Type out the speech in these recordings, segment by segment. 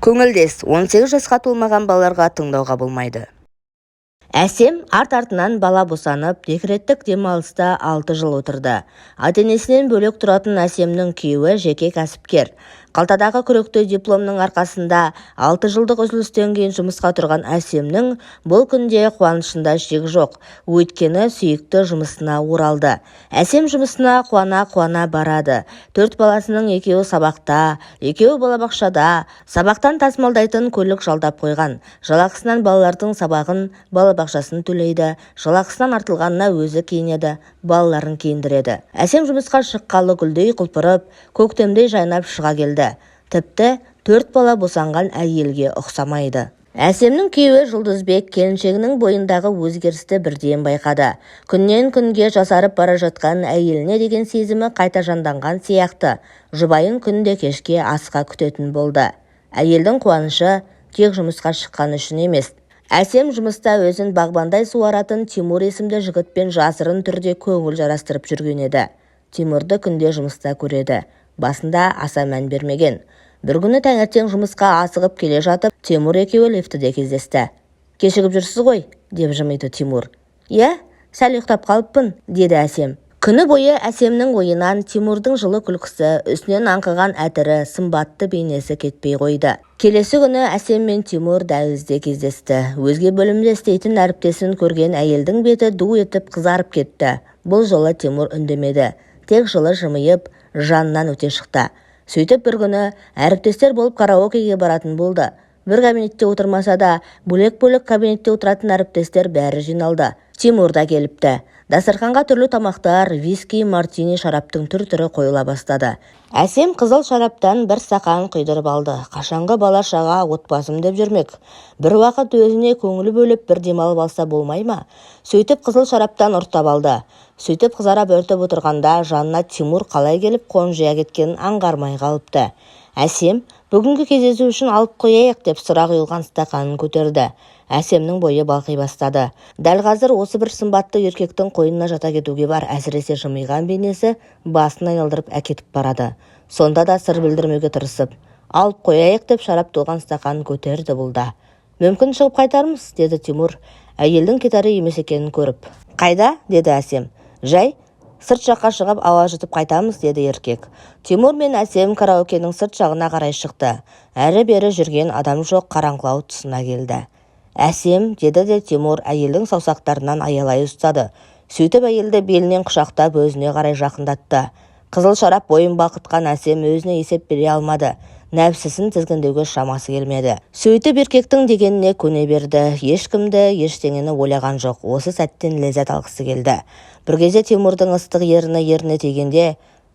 Көңілдес 18 жасқа толмаған балаларға тыңдауға болмайды. Әсем арт-артынан бала босанып, декреттік демалыста 6 жыл отырды. Ата-енесінен бөлек тұратын Әсемнің күйеуі жеке кәсіпкер. Қалтадағы күректі дипломның арқасында 6 жылдық үзілістен кейін жұмысқа тұрған Әсемнің бұл күнде қуанышында шек жоқ. Өйткені сүйікті жұмысына оралды. Әсем жұмысына қуана барады. 4 баласының екеуі сабақта, екеуі балабақшада, сабақтан тасымалдайтын көлік жалдап қойған. Жалақысынан балалардың сабағын, балабақшасын төлейді, жалақысынан артылғанына өзі киінеді, балаларын киіндіреді. Әсем жұмысқа шыққалы гүлдей құлпырып, көктемдей жайнап шыға келді. Тіпті 4 бала босанған әйелге ұқсамайды. Әсемнің күйеуі Жұлдызбек келіншегінің бойындағы өзгерісті бірден байқады. Күннен күнге жасарып бара жатқан әйеліне деген сезімі қайта жанданған сияқты. Жұбайын күнде кешке асқа күтетін болды. Әйелдің қуанышы тек жұмысқа шыққаны үшін емес. Әсем жұмыста өзін бағбандай суаратын Тимур есімді жігітпен жасырын түрде көңіл жарастырып жүрген еді. Тимурды күнде жұмыста көреді. Басында аса мән бермеген. Бір күні таңертең жұмысқа асығып келе жатып, Тимур екеуі лифтіде кездесті. «Кешігіп жүрсіз ғой?» деп жымиды Тимур. «Иә, сәл ұйықтап қалыппын», деді Әсем. Күні бойы Әсемнің ойынан Тимурдың жылы күлкісі, үстінен аңқыған әтірі, сымбатты бейнесі кетпей қойды. Келесі күні Әсем мен Тимур дәлізде кездесті. Өзге бөлімде істейтін әріптесін көрген әйелдің беті ду етіп қызарып кетті. Бұл жолы Тимур үндемеді. Тек жылы жымиып, жанынан өте шықты. Сөйтіп бір күні әріптестер болып караокеге баратын болды. Бір кабинетте отырмаса да, бөлек-бөлек кабинетте отыратын әріптестер бәрі жиналды. Тимур да келіпті. Дастарханға түрлі тамақтар, виски, мартини шараптың түр-түрі қойыла бастады. Әсем қызыл шараптан бір стақан құйдырып алды. Қашанғы бала-шаға отбасым деп жүрмек. Бір уақыт өзіне көңіл бөліп бір демалып алса болмай ма? Сөйтіп қызыл шараптан ұрттап алды. Сөйтіп қызара бөртіп отырғанда жанына Тимур қалай келіп қонжия кеткенін аңғармай қалыпты. Әсем бүгінгі кездесу үшін алып қояйық деп сұрақ ұйылған стақанын көтерді. Әсемнің бойы балқи бастады. Дәл қазір осы бір сымбатты еркектің қойнына жата кетуге бар, әсіресе жымиған бейнесі басын айналдырып әкетіп барады. Сонда да сыр білдірмеуге тырысып, алып қояйық деп шарап толған стақанын көтерді бұл да. «Мүмкін шығып қайтармыз?» деді Тимур, әйелдің кетәрі емес екенін көріп. «Қайда?» деді Әсем. «Жай, сырт жаққа шығып ауа жұтып қайтамыз», деді еркек. Тимур мен Әсем караокенің сырт жағына қарай шықты. Әрі-бері жүрген адам жоқ, қараңғылау тұсына келді. «Әсем», деді де Тимур әйелдің саусақтарынан аялай ұстады. Сөйтіп әйелді белінен құшақтап өзіне қарай жақындатты. Қызыл шарап бойын балқытқан Әсем өзіне есеп бере алмады. Нәпсісін тізгіндеуге шамасы келмеді. Сөйтіп еркектің дегеніне көне берді. Ешкімді, ештеңені ойлаған жоқ. Осы сәттен ләззат алғысы келді. Бір кезде Тимурдың ыстық еріне тигенде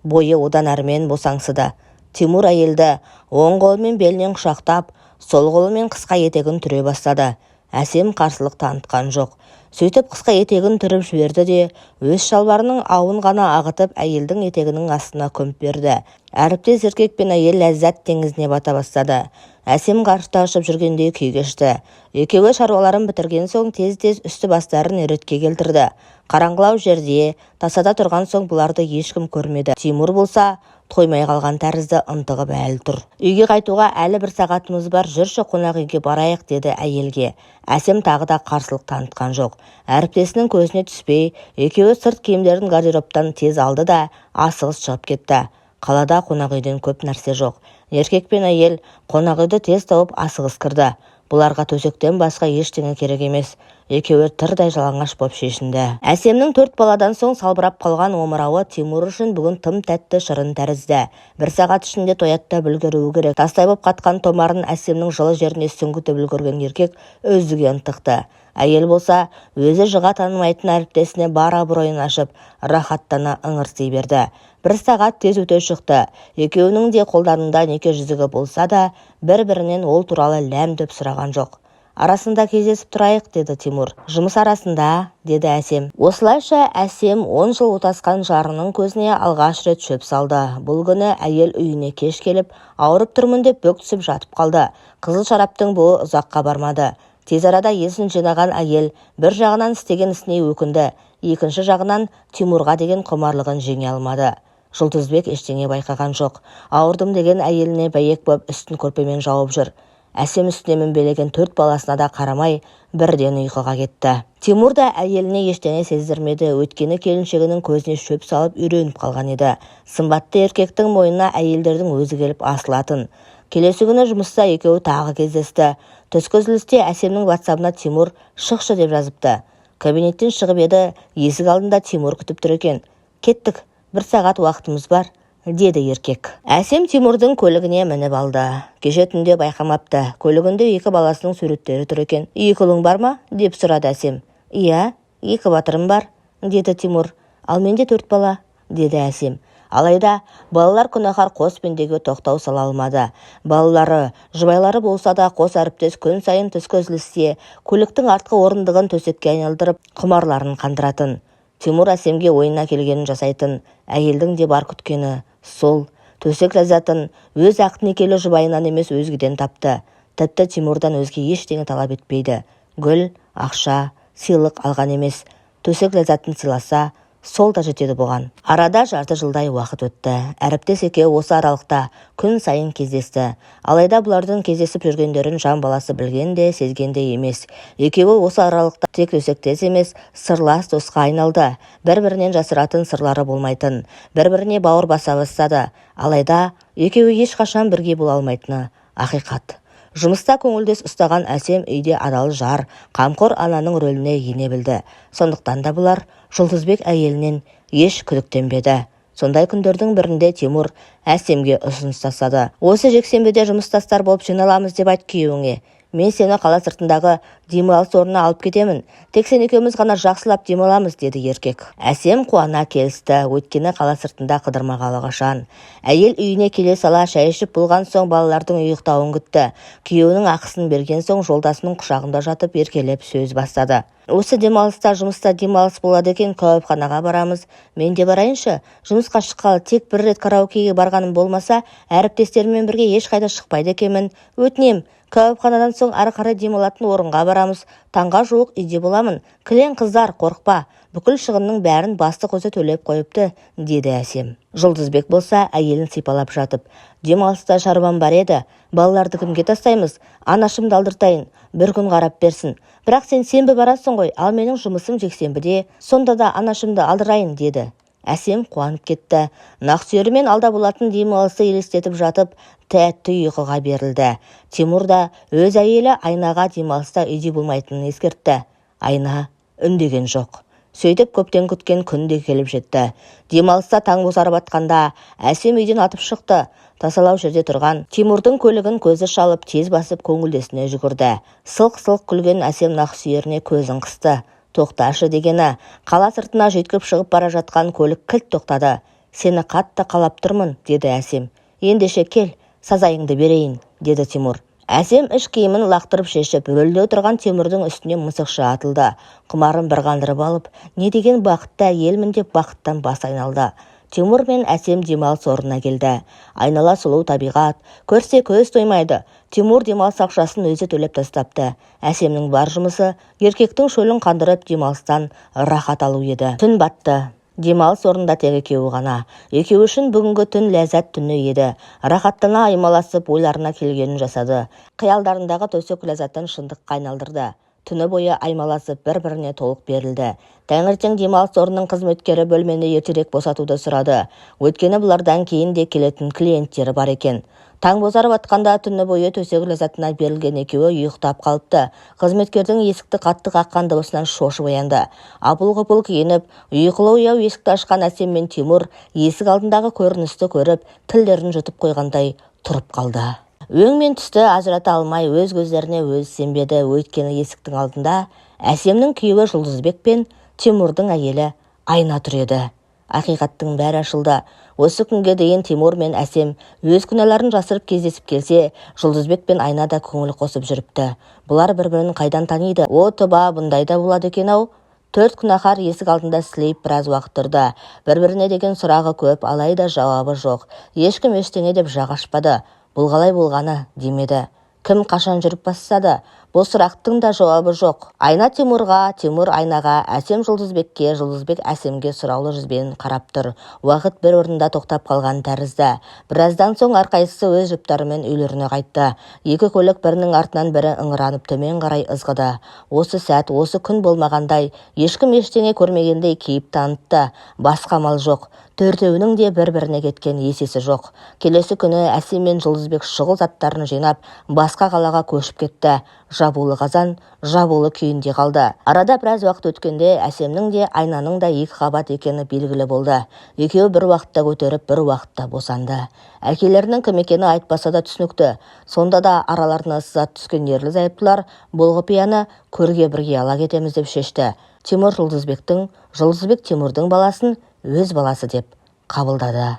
бойы одан әрмен босаңсыды. Тимур әйелді оң қолымен белінен құшақтап, сол қолымен қысқа етегін түре бастады. Әсем қарсылық танытқан жоқ. Сөйтіп қысқа етегін түріп жіберді де, өз шалбарының ауын ғана ағытып әйелдің етегінің астына көміп берді. Әріптес еркек пен әйел ләззат теңізіне бата бастады. Әсем ғарышта ұшып жүргендей күй кешті. Екеуі шаруаларын бітірген соң тез-тез үсті бастарын ретке келтірді. Қараңғылау жерде, тасада тұрған соң бұларды ешкім көрмеді. Тимур болса, тоймай қалған тәрізді ынтығып әлі тұр. «Үйге қайтуға әлі бір сағатымыз бар, жүрші қонақ үйге барайық», деді әйелге. Әсем тағы да қарсылық танытқан жоқ. Әріптесінің көзіне түспей, екеуі сырт киімдерін гардеробтан тез алды да асығыс шығып кетті. Қалада қонақ үйден көп нәрсе жоқ. Еркек пен әйел қонақ үйді тез тауып асығыс кірді. Бұларға төсектен басқа ештеңе керек емес. Екеуі тырдай жалаңаш боп шешінді. Әсемнің 4 баладан соң салбырап қалған омырауы Тимур үшін бүгін тым тәтті шырын тәрізді. Бір сағат ішінде тояттап үлгеруі керек. Тастай боп қатқан томарын Әсемнің жылы жеріне сүңгітіп үлгерген еркек өздіге ынтықты. Әйел болса, өзі жыға танымайтын әріптесіне бар абыройын ашып, рахаттана ыңырси берді. Бір сағат тез өте шықты. Екеуінің де қолдарында неке жүзігі болса да, бір-бірінен ол туралы ләм деп сұраған жоқ. «Арасында кездесіп тұрайық», деді Тимур. «Жұмыс арасында», деді Әсем. Осылайша Әсем 10 жыл отасқан жарының көзіне алғаш рет шөп салды. Бұл күні әйел үйіне кеш келіп, ауырып тұрмын деп бөк түсіп жатып қалды. Қызыл шараптың буы ұзаққа бармады. Тез арада есін жинаған әйел бір жағынан істеген ісіне өкінді, екінші жағынан Тимурға деген құмарлығын жеңе алмады. Жұлдызбек ештеңе байқаған жоқ. Ауырдым деген әйеліне бәйек боп үстін көрпемен жауып жүр. Әсем үстіне мінбелеген 4 баласына да қарамай бірден ұйқыға кетті. Тимур да әйеліне ештеңе сездірмеді, өйткені келіншегінің көзіне шөп салып үйреніп қалған еді. Сымбатты еркектің мойнына әйелдердің өзі келіп асылатын. Келесі күні жұмыста екеуі тағы кездесті. Түскі үзілісте Әсемнің WhatsApp-ына Тимур шықшы деп жазыпты. Кабинеттен шығып еді, есік алдында Тимур күтіп тұр екен. Кеттік, 1 сағат уақытымыз бар, деді еркек. Әсем Тимурдың көлігіне мініп алды. Кеше түнде байқамапты. Көлігінде 2 баласының суреттері тұр екен. 2 ұлың бар ма? Деп сұрады Әсем. Иә, 2 батырым бар, деді Тимур. Ал менде 4 бала, деді Әсем. Алайда балалар күнәһар қос пендеге тоқтау сала алмады. Балалары, жұбайлары болса да қос әріптес күн сайын түскі үзілісте көліктің артқы орындығын төсекке айналдырып құмарларын қандыратын. Тимур Әсемге ойына келгенін жасайтын. Әйелдің де бар күткені сол. Төсек ләззатын өз ақ некелі жұбайынан емес өзгеден тапты. Тіпті Тимурдан өзге ештеңе талап етпейді. Гүл, ақша, сыйлық алған емес. Төсек ләззатын сыйласа, сол да жетеді бұған. Арада жарты жылдай уақыт өтті. Әріптес екеуі осы аралықта күн сайын кездесті. Алайда бұлардың кездесіп жүргендерін жан баласы білген де, сезген де емес. Екеуі осы аралықта тек төсектес емес, сырлас досқа айналды. Бір-бірінен жасыратын сырлары болмайтын. Бір-біріне бауыр баса бастады. Алайда екеуі ешқашан бірге бола алмайтыны ақиқат. Жұмыста көңілдес ұстаған Әсем үйде адал жар, қамқор ананың рөліне ене білді. Сондықтан да бұлар Жұлдызбек әйелінен еш күдіктенбеді. Сондай күндердің бірінде Тимур Әсемге ұсыныс тастады. Осы жексенбіде жұмыстастар болып жиналамыз деп айт күйеуіңе. Мен сені қала сыртындағы демалыс орнына алып кетемін. Тек сен екеуміз ғана жақсылап демаламыз, деді еркек. Әсем қуана келісті, өйткені қала сыртында қыдырмағалы қашан. Әйел үйіне келе сала шай ішіп болған соң балалардың ұйықтауын күтті. Күйеуінің ақысын берген соң жолдасының құшағында жатып еркелеп сөз бастады. Осы демалыста жұмыста демалыс болады екен, кәуапханаға барамыз. Мен де барайыншы. Жұмысқа шыққалы тек 1 рет караокеге барғаным болмаса, әріптестеріммен бірге ешқайда шықпайды екенмін. Өтінем, кәуапханадан соң ары қарай демалатын орынға барамыз. Таңға жуық үйде боламын. Кілең қыздар, қорықпа. Бүкіл шығынның бәрін бастық өзі төлеп қойыпты, деді Әсем. Жұлдызбек болса әйелін сипалап жатып. Демалыста шаруам бар еді. Балаларды кімге тастаймыз? Анашымды алдыртайын. 1 күн қарап берсін. Бірақ сен сенбі барасың ғой, ал менің жұмысым жексенбіде. Сонда да анашымды алдырайын, деді. Әсем қуанып кетті. Нақсүйерімен алда болатын демалысты елестетіп жатып, тәтті ұйқыға берілді. Тимур да өз әйелі Айнаға демалыста үйде болмайтынын ескертті. Айна үндеген жоқ. Сөйтіп көптен күткен күн де келіп жетті. Демалыста таң бозарып атқанда Әсем үйден атып шықты. Тасалау жерде тұрған Тимурдың көлігін көзі шалып тез басып көңілдесіне жүгірді. Сылқ-сылқ күлген Әсем нақсүйеріне көзін қысты. Тоқташы дегені, қала сыртына жүйткіп шығып бара жатқан көлік кілт тоқтады. Сені қатты қалап тұрмын, деді Әсем. Ендеше кел, сазайыңды берейін, деді Тимур. Әсем іш киімін лақтырып шешіп, рөлде отырған Тимурдың үстіне мысықша атылды. Құмарын бір қандырып алып, не деген бақытты әйелмін деп бақыттан бас айналды. Тимур мен Әсем демалыс орнына келді. Айнала сұлу табиғат, көрсе көз тоймайды. Тимур демалыс ақшасын өзі төлеп тастапты. Әсемнің бар жұмысы еркектің шөлін қандырып демалыстан рахат алу еді. Түн батты. Демалыс орнында тек екеуі ғана. Екеуі үшін бүгінгі түн ләззат түні еді. Рахаттана аймаласып ойларына келгенін жасады. Қиялдарындағы төсек ләззатын шындыққа айналдырды. Түні бойы аймаласып бір-біріне толық берілді. Таңертең демалыс орнының қызметкері бөлмені ертерек босатуды сұрады. Өйткені бұлардан кейін де келетін клиенттері бар екен. Таң бозарып атқанда түні бойы төсек ләззатына берілген екеуі ұйықтап қалыпты. Қызметкердің есікті қатты қаққан дауысынан шошып оянды. Апыл-ғұпыл киініп, ұйқылы ояу есікті ашқан Әсем мен Тимур есік алдындағы көріністі көріп, тілдерін жұтып қойғандай тұрып қалды. Өң мен түсті ажырата алмай өз көздеріне өзі сенбеді. Өйткені есіктің алдында Әсемнің күйеуі Жұлдызбек пен Тимурдың әйелі Айна тұр еді. Ақиқаттың бәрі ашылды. Осы күнге дейін Тимур мен Әсем өз күнәларын жасырып кездесіп келсе, Жұлдызбек пен Айна да көңіл қосып жүріпті. Бұлар бір-бірін қайдан таниды? О, тұба, бұндай да болады екен-ау. 4 күнәһар есік алдында сілейіп біраз уақыт тұрды. Бір-біріне деген сұрағы көп, алайда жауабы жоқ. Ешкім ештеңе деп жақ ашпады. Бұл қалай болғаны демеді. Кім қашан жүріп басса да, Бұл сұрақтың да жауабы жоқ. Айна Тимурға, Тимур Айнаға, Әсем Жұлдызбекке, Жұлдызбек Әсемге сұраулы жүзбен қарап тұр. Уақыт бір орында тоқтап қалған тәрізді. Біраздан соң әрқайсысы өз жұптарымен үйлеріне қайтты. Екі көлік бірінің артынан бірі ыңыранып төмен қарай ызғыды. Осы сәт, осы күн болмағандай, ешкім ештеңе көрмегендей кейіп танытты. Басқа мал жоқ. Төртеуінің де бір-біріне кеткен есесі жоқ. Келесі күні Әсем мен Жұлдызбек шұғыл заттарын жинап, басқа қалаға көшіп кетті. Жабулы қазан, жабулы күйінде қалды. Арада біраз уақыт өткенде Әсемнің де Айнаның да екі қабат екені белгілі болды. Екеуі бір уақытта көтеріп, бір уақытта босанды. Әкелерінің кім екені айтпаса да түсінікті. Сонда да араларына сызат түскен ерлі-зайыптылар бұл құпияны көрге бірге ала кетеміз деп шешті. Тимур Жұлдызбектің, Жұлдызбек Тимурдың баласын өз баласы деп қабылдады.